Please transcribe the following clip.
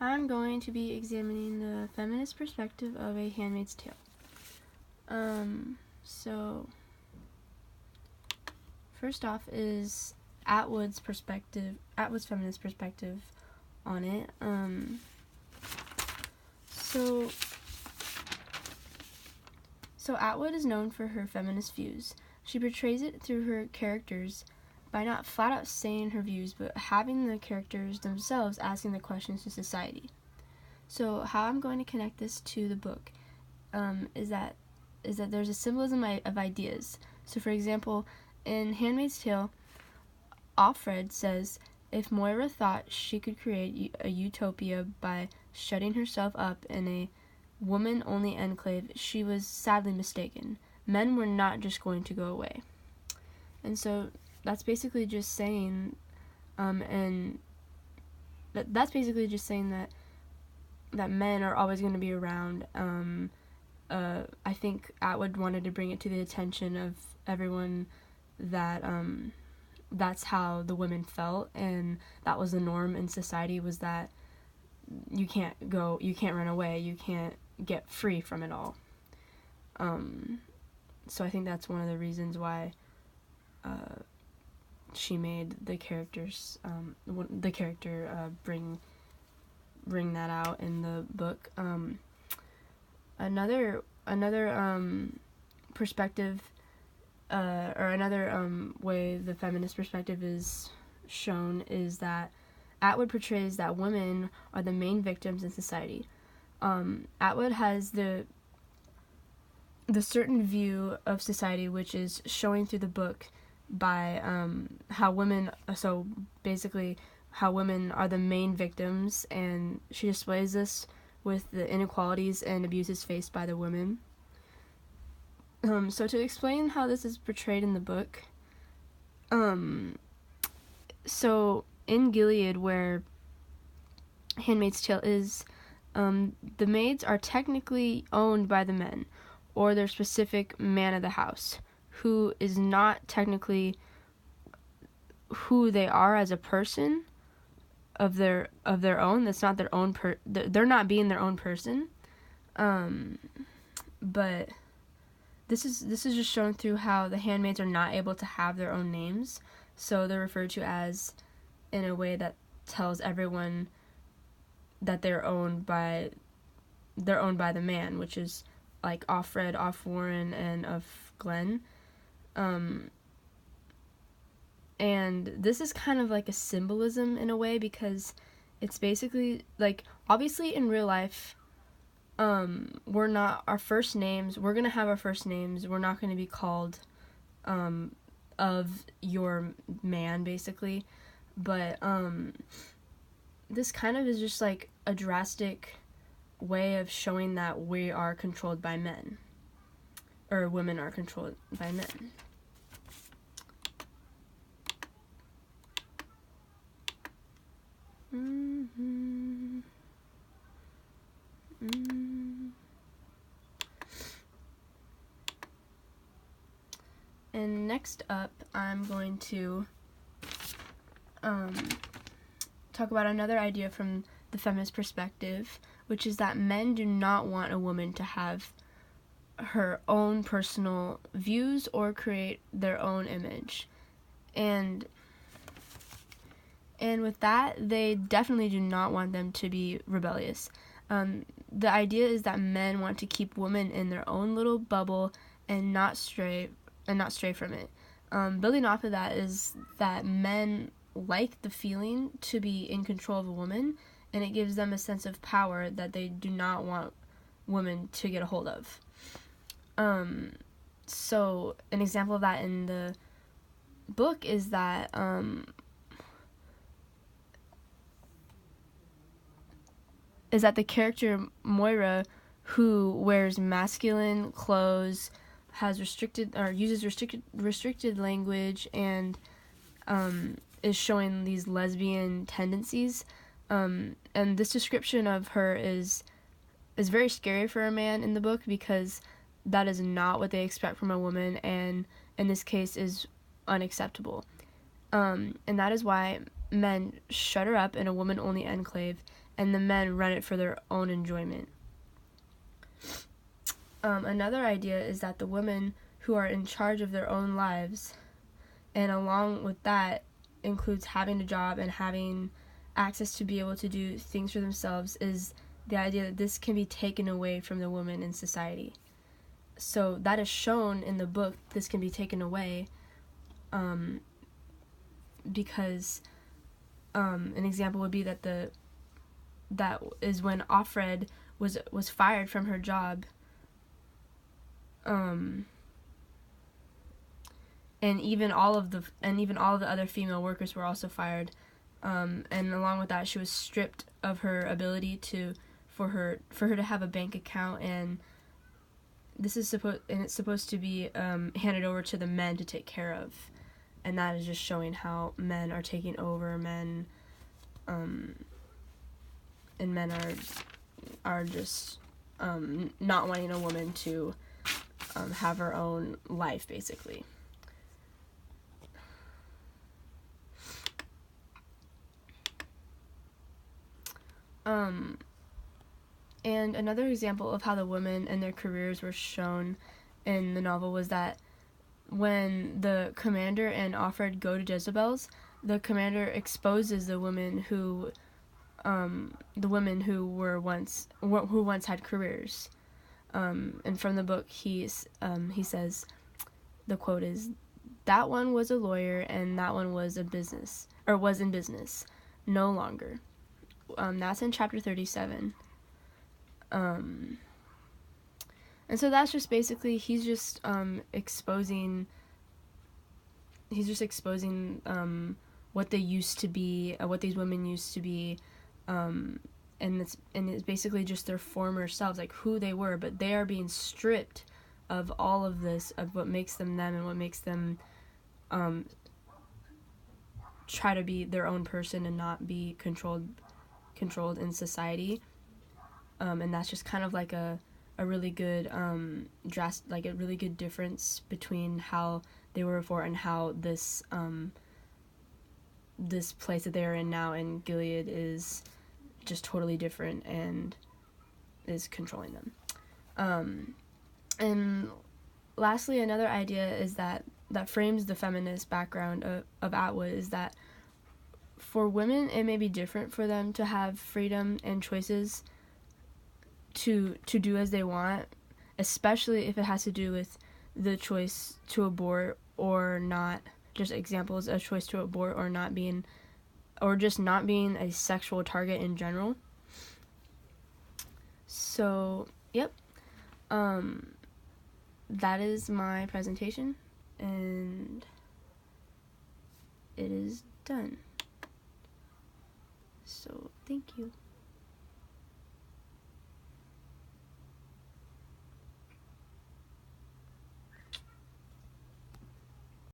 I'm going to be examining the feminist perspective of A Handmaid's Tale. So first off is Atwood's feminist perspective on it. So Atwood is known for her feminist views. She portrays it through her characters by not flat out saying her views, but having the characters themselves asking the questions to society. So how I'm going to connect this to the book is that there's a symbolism of ideas. So for example, in Handmaid's Tale, Offred says, if Moira thought she could create a utopia by shutting herself up in a woman-only enclave, she was sadly mistaken. Men were not just going to go away. And so that's basically just saying, that's basically just saying that men are always going to be around. I think Atwood wanted to bring it to the attention of everyone that that's how the women felt, and that was the norm in society, was that you can't run away, you can't get free from it all. So I think that's one of the reasons why she made the characters bring that out in the book. Another perspective, or another way the feminist perspective is shown, is that Atwood portrays that women are the main victims in society. Atwood has the certain view of society, which is showing through the book by how women are the main victims, and she displays this with the inequalities and abuses faced by the women. So to explain how this is portrayed in the book, so in Gilead, where Handmaid's Tale is, the maids are technically owned by the men, or their specific man of the house, who is not technically who they are as a person of their own. That's not their own they're not being their own person. But this is just shown through how the handmaids are not able to have their own names, so they're referred to as, in a way that tells everyone that they're owned by the man, which is like Offred, Offwarren, and of Glenn. And this is kind of like a symbolism in a way, because it's basically like, obviously in real life, we're not our first names. We're gonna have our first names. We're not gonna be called of your man, basically. But this kind of is just like a drastic way of showing that we are controlled by men, or women are controlled by men. And next up, I'm going to talk about another idea from the feminist perspective, which is that men do not want a woman to have her own personal views or create their own image. And with that, they definitely do not want them to be rebellious. The idea is that men want to keep women in their own little bubble and not stray from it. Building off of that is that men like the feeling to be in control of a woman, and it gives them a sense of power that they do not want women to get a hold of. So an example of that in the book is that the character Moira, who wears masculine clothes, has uses restricted language, and is showing these lesbian tendencies. And this description of her is very scary for a man in the book, because that is not what they expect from a woman, and in this case is unacceptable. And that is why men shut her up in a woman-only enclave and the men run it for their own enjoyment. Another idea is that the women who are in charge of their own lives, and along with that includes having a job and having access to be able to do things for themselves, is the idea that this can be taken away from the woman in society. So that is shown in the book. This can be taken away because an example would be that is when Offred was fired from her job, and even all of the other female workers were also fired, and along with that she was stripped of her ability for her to have a bank account, and it's supposed to be handed over to the men to take care of, and that is just showing how men are taking over and men are just not wanting a woman to have her own life, basically. And another example of how the women and their careers were shown in the novel was that when the commander and Offred go to Jezebel's, the commander exposes the women who once had careers. And from the book, he says, the quote is, "That one was a lawyer and that one was in business, no longer." That's in chapter 37. And so that's just basically, he's just exposing what they used to be, what these women used to be, and it's basically just their former selves, like who they were, but they are being stripped of all of this, of what makes them them and what makes them try to be their own person and not be controlled in society. And that's just kind of like a really good a really good difference between how they were before and how this place that they are in now in Gilead is just totally different and is controlling them. And lastly, another idea is that frames the feminist background of Atwood is that for women it may be different for them to have freedom and choices to do as they want, especially if it has to do with the choice to abort or not. Just examples: a choice to abort or just not being a sexual target in general. So, yep. That is my presentation, and it is done. So, thank you.